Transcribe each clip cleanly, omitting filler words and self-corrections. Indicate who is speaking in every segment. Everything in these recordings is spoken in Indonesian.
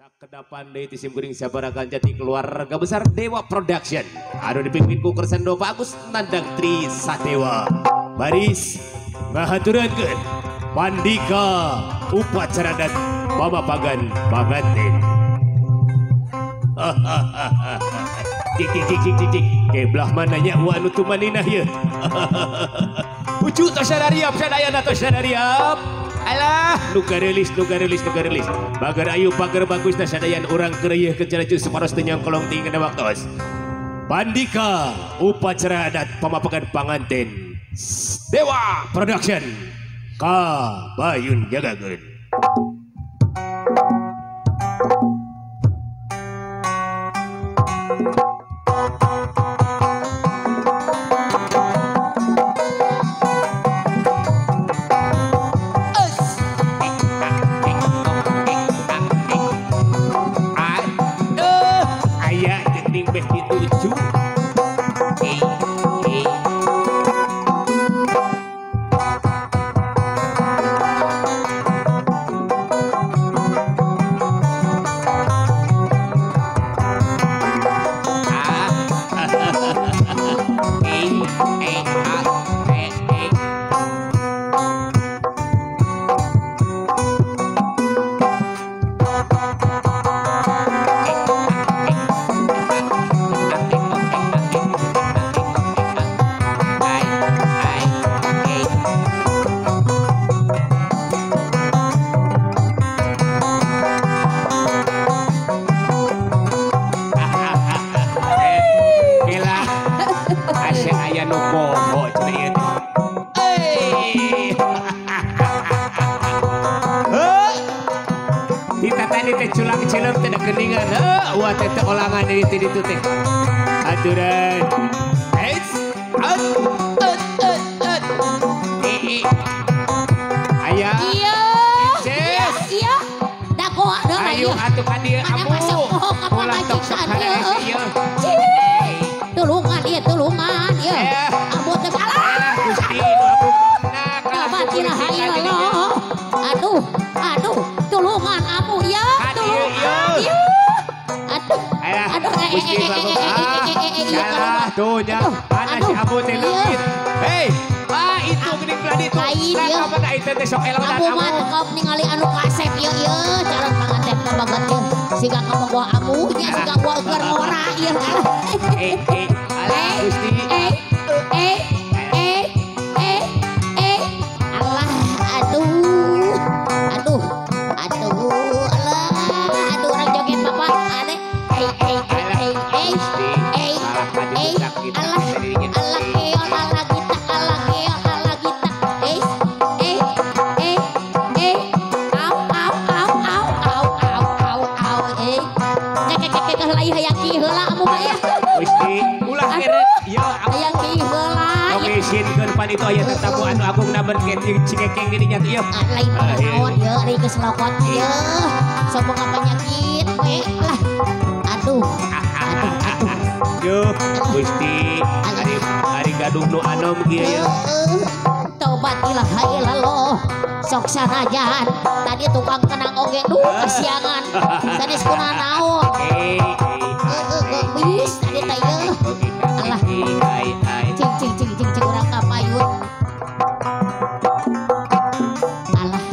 Speaker 1: Sakedapan deui ti simkuring sabarakan jati keluarga besar Dewa Production. Anu dipimpin ku Kersendo Pak Agus Nandang Tri Sadewa. Baris ngahaturankeun pandika upacara adat pamapagan panganten. Cik keblah mananya anu tumaninah ye. Pucu tos sadariap sadayana tos sadariap. Alah, nuga rilis. Bagar ayu pagar bagus na sadayan orang kereyeh kencaraju separos tenyang kolong tinggal waktos. Pandika upacara adat pamapakan panganten Dewa Production Kabayun Jagageun. Cilem tidak geningan, wah tete olangan ini tadi tuh teh. Aturan, ayah,
Speaker 2: iya, dah kok ada
Speaker 1: ayo atuh kan dia amu, pulang tok sekali iya.
Speaker 2: Tulungan ya, amu terkalah.
Speaker 1: Gusti itu aku,
Speaker 2: nah batinah hayalo, aduh, tulungan amu ya.
Speaker 1: Salah tuhnya mana si Abu teh leungit. Hei, itu geuning gladi tuh. Kenapa da itu teh sok elok dan
Speaker 2: Abu mah tekap ningali anu kasep ieu cara panganten banget teh. Siga kabogoh amu nya siga gua keur ngora ieu.
Speaker 1: Alah Gusti.
Speaker 2: Allah, aduh, orang joget bapak aneh.
Speaker 1: Itu aya tetamu anu agung na berket cikekeng gini nya ieu.
Speaker 2: Lain naon ieu ari geus lokot ieu. Sombong ka penyakit we lah. Aduh. Yo Gusti ari gaduh nu anom kieu ya. Tobat ilaha illallah. Sok sanajan tadi tukang kenang oge kasiangan. Sanes kuna naon. Bis tadi teh ieu. Allah. Cing urang kapayun. Alah.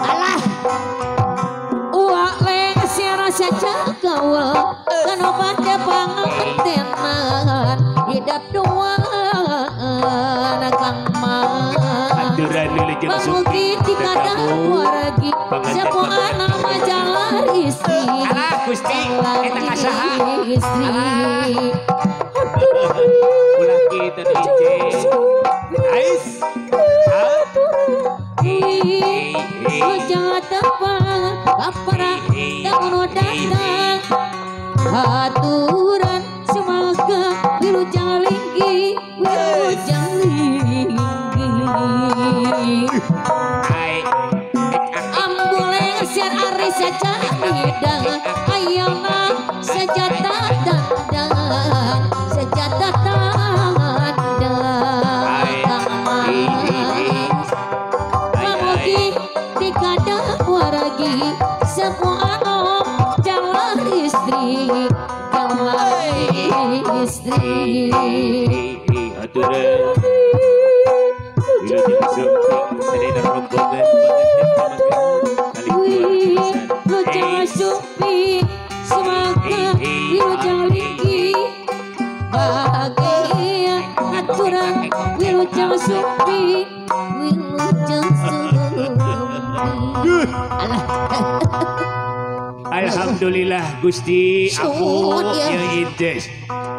Speaker 2: Alah. Uak leng siara saja gaul. Kenapa teh pangantenan hidup doang kang mah.
Speaker 1: Aturan lili jeung
Speaker 2: Suki tikadang waragi. Siapa anak majalah istri.
Speaker 1: Alah Gusti eta kasaha. Ulah kitu DJ. Ais.
Speaker 2: Jangan tepat kapara yang datang. Aturan semoga wilujeng linggi. Ambulans yang ari saja hidang ayana sejata dan sejata tangan
Speaker 1: baturan wilujeng semping sadaya rombongan
Speaker 3: Wilujeng semping semangka wilujeng linggi bahagia aturan wilujeng semping wilujeng semping alah.
Speaker 1: Alhamdulillah Gusti aku
Speaker 2: Syukur, ya.
Speaker 1: ya indes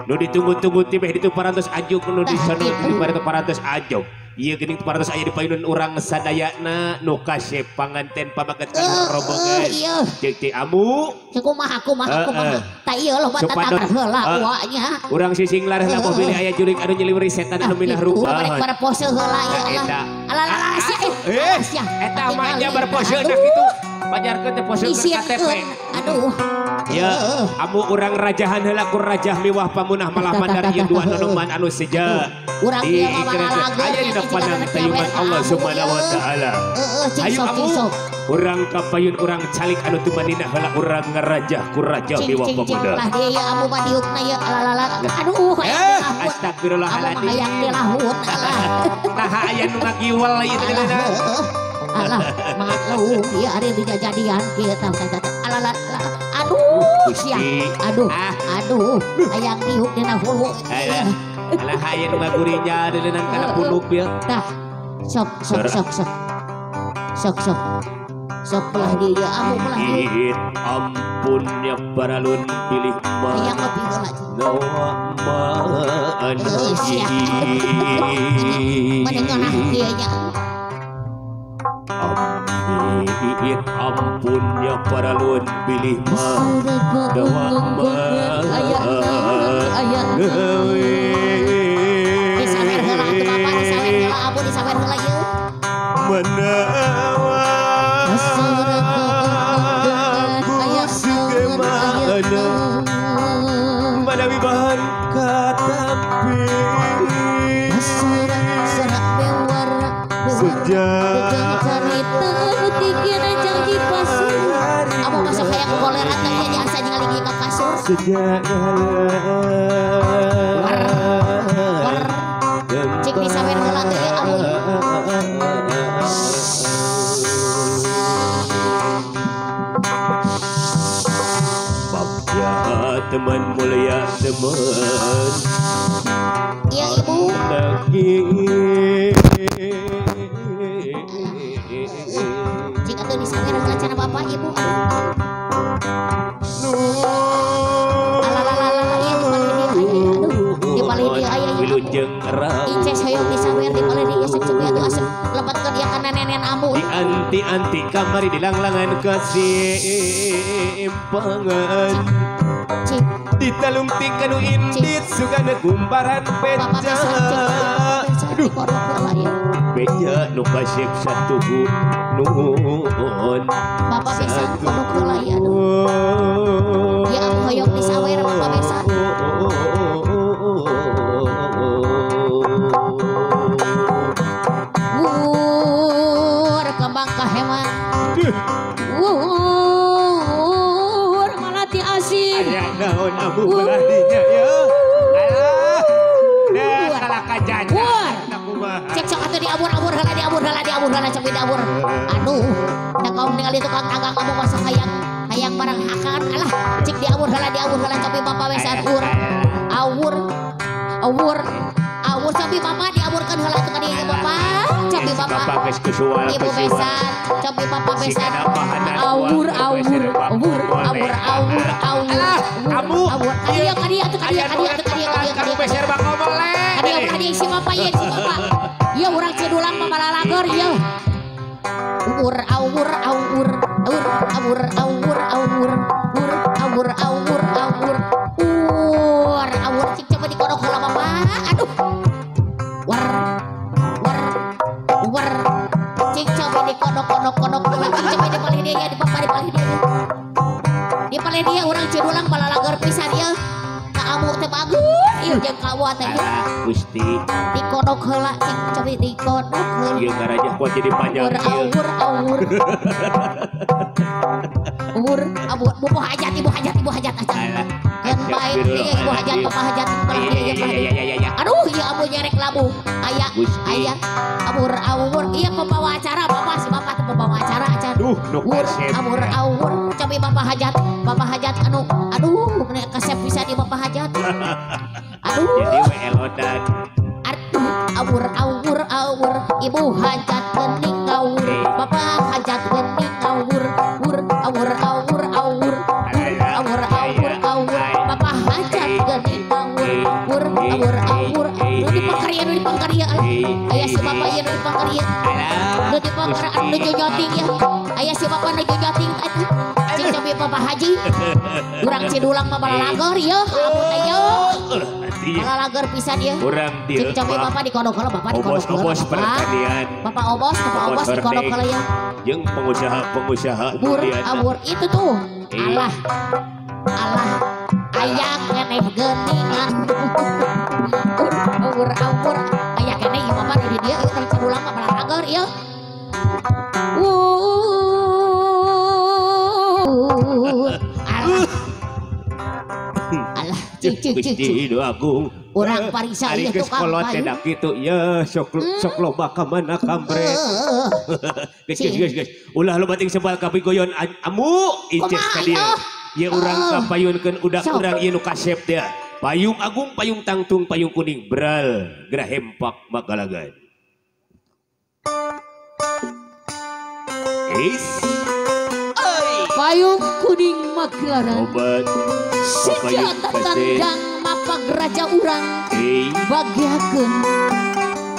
Speaker 1: nu ditunggu-tunggu tibeh itu parantos ajuk nu di sana di parantos ajuk ieu geuning parantos aya di payunan urang sadayana nu kasep panganten pamagetan rombongan
Speaker 2: Iya.
Speaker 1: jeung ti amu
Speaker 2: kumaha tak iya loh bata tatar heula uanya
Speaker 1: urang sising lareh lampah pilih aya jurig anu nyeliweri setan anu minah rupa
Speaker 2: pada pose heula ya
Speaker 1: Eta.
Speaker 2: Allah sia
Speaker 1: eta mah nya berpose nah kitu pajarkeun teh pose KTP
Speaker 2: aduh
Speaker 1: ya amu urang rajahan heula ku rajah miwah pamunah malah mandar ieu dua nonoman anu seja
Speaker 2: urang
Speaker 1: di
Speaker 2: ieu mah lagu
Speaker 1: aya di depan tayuman Allah Subhanahu wa taala ayo amu urang kapayun urang calik anu tumanina heula urang ngarajah ku rajah miwah pamunah
Speaker 2: lah dia ya amu mah diukna ya aduh
Speaker 1: astagfirullahaladzim
Speaker 2: hayang dilahun
Speaker 1: nah aya nu ngagiwal ieu teh
Speaker 2: alah maklum ya ada dijadian kita alah aduh sia aduh hayang diuk dina hulu
Speaker 1: alah aya nu ngagurinya deulenan kana punuk bieu
Speaker 2: tah sok belah dia amu belah dia
Speaker 1: ampunnya paralun pilih mah
Speaker 2: hayang ngopi heula
Speaker 1: nawa maan
Speaker 2: mendengar dia nya
Speaker 1: Amit ampunnya paralun pilih mah nawa maan
Speaker 2: disawer heula atuh bapak disawer heula abu disawer heula ieu
Speaker 1: menawa manawi bahan katapi
Speaker 2: serak bewara
Speaker 1: sejak
Speaker 2: cerita tikina janji pasur amu masuk hayang kolera teh nya asa ngaligi ka kasur
Speaker 1: sejak
Speaker 2: cik disawer heula teh amu
Speaker 1: teman mulia teman
Speaker 2: iya ibu jika tuh disawer heula cenah bapak ibu
Speaker 1: wilujeng raw
Speaker 2: Inces hoyong disawer di paledi ya sok atuh asep lepat ke dia kana nenen amu
Speaker 1: di anti kamari di langlangan kasimpangan
Speaker 2: cik
Speaker 1: di talung tingkanu indit sugana gumbaran
Speaker 2: bapak
Speaker 1: beja
Speaker 2: bisa cik di kodok heula ya
Speaker 1: beja nu kasep satu nuhun
Speaker 2: bapak bisa kodok heula ya aduh ya amu hoyong disawer bapak bisa kembang kaheman malati asih
Speaker 1: aya naon abu beladinya ya alah dah salah kajannya
Speaker 2: cek sok atuh diabur-abur heula cek diabur aduh da kaum ningali tukang tanggang kamu masuk hayang barang hakan alah cek diabur heula capi bapak we satur awur capi bapak diaburkan heula teu ka dieu bapak capi bapak
Speaker 1: geus kesual
Speaker 2: ibu besan capi bapak besan awur kadia
Speaker 1: beser bang ngomong le
Speaker 2: kadia si bapak ieu si bapak ieu urang cedulang mamalalager ieu awur cik coba dikodok heula bapak aduh war cik coba dikodok heula cik coba dipalih dia ya di bapak dipalih dia urang cedulang balalager pisan ieu ka amu teh bagus ieu jeung kawa teh
Speaker 1: Gusti
Speaker 2: dikodok heula cik coba dikodok heula
Speaker 1: ieu garajah kuat jadi panjang
Speaker 2: awur bubuh hajat ibu hajat aja yang baik ibu hajat bapak hajat aduh ya amu nyerek
Speaker 1: Gusti.
Speaker 2: Aya awur iya pembawa acara bapak si bapak tuh pembawa acara acan.
Speaker 1: Duh nu
Speaker 2: Wur
Speaker 1: kasep.
Speaker 2: awur coba bapak hajat anu aduh menek kasep bisa di bapak hajat. Aduh
Speaker 1: Jadi weelodan.
Speaker 2: aduh awur ibu hajat gening ngawur bapak hajat gening ngawur awur bapak hajat gening ngawur awur nu di pangkarya aya si bapak ieu nu di pangkarya nu di pangkarya nu nyoting ya aya si bapak nu nyoting eta cing cobi bapak haji urang cidulang mah balalagar ya amun teh yo balalagar pisan ya
Speaker 1: Urang dia.
Speaker 2: cing cobi bapak dikodok heula bapak dikodok heula
Speaker 1: Obos pertanian.
Speaker 2: bapak obos dikodok heula ya
Speaker 1: Jeung pengusaha
Speaker 2: awur itu tuh alah aya keneh geuningan awur aya keneh ieu bapak di dieu urang cidulang mah balalagar ya alah cing
Speaker 1: Agung
Speaker 2: urang parisa ieu
Speaker 1: Ari
Speaker 2: tukang
Speaker 1: kolot
Speaker 2: payu
Speaker 1: cedak kitu ya sok loba ka mana kamret guys ulah lo bating sebal kapigoyon amu inces ka dia ya urang kapayunkeun udak urang ieu nu kasep dia payung agung payung tangtung payung kuning beral gerah hempak magalagan
Speaker 3: Payung kuning magelaran
Speaker 1: obat
Speaker 3: senjata tandang mapag raja urang bagiakeun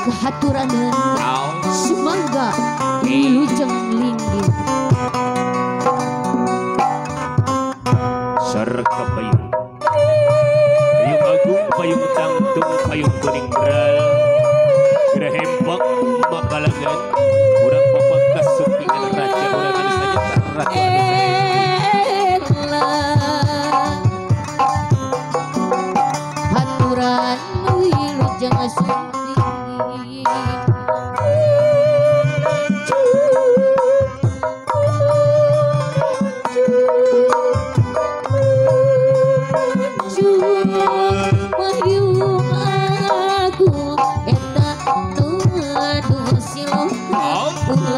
Speaker 3: kehaturaneun semangga wilujeng linggih
Speaker 1: ser kapayung payung agung payung tangtung payung kuning beral gerah hempak magalagan urang papak kasupingan raja urang anu saja raja
Speaker 3: haturan wilujeng sumpi payung aku eta tuaduh siluh ulah mohon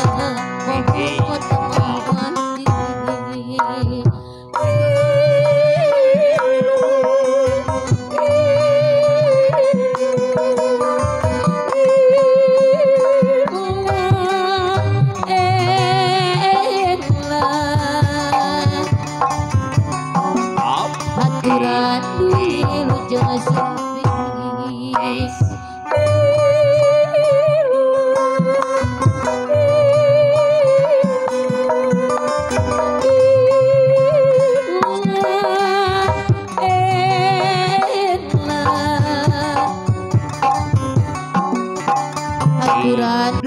Speaker 3: mawati haturan wilujeng sumpi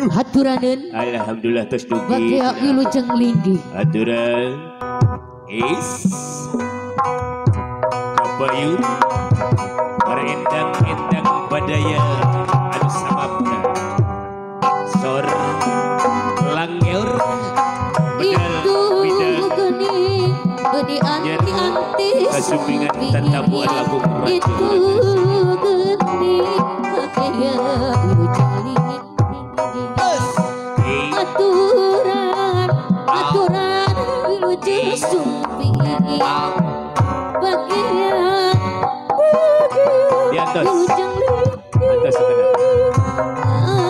Speaker 3: haturaneun
Speaker 1: alhamdulillah tos dugi
Speaker 3: bagia wilujeng linggih
Speaker 1: aturan kapayun para endang badaya anu sababna sor langeur
Speaker 3: itu geni di anti
Speaker 1: kasupingan tatabuan lagu
Speaker 3: itu geni kaya wilujeng linggih aturan wilujeng sumpi bagian
Speaker 1: di atas
Speaker 3: wilujeng
Speaker 1: atas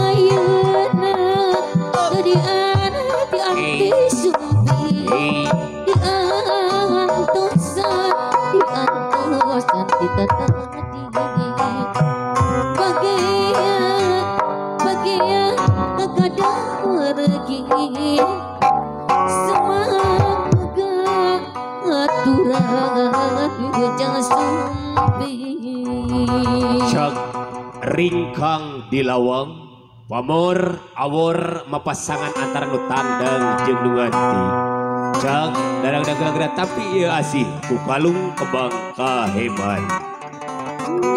Speaker 3: ayeuna gedian di anti sumpi di antosan di tatati bagian kegadang mergi semangga aturan wilujeng sumpi
Speaker 1: cak ringkang di lawang pamor awor mapasangan antara nu tandang jeung nu nganti cak darang-darang tapi ieu asih ku kalung kebang kahebat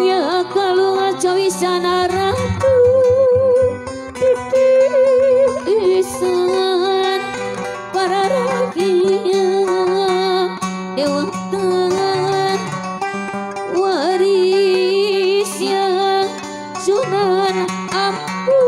Speaker 3: ya kalungan cawisana ratu titisan para rakyat dewatan waris yang sunan ampuh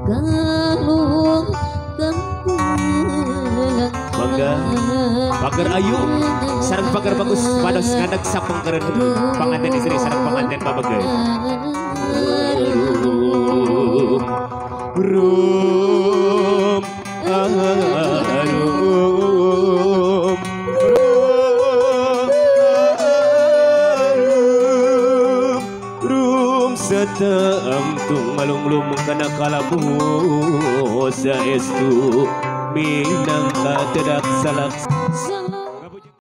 Speaker 3: galung
Speaker 1: Bangga pagar ayu sareng pagar bagus pados kandak sapengkeun panganten istri sareng panganten babageun rum setem tung malung-lumung kana kalabu saestu minangka tedak salak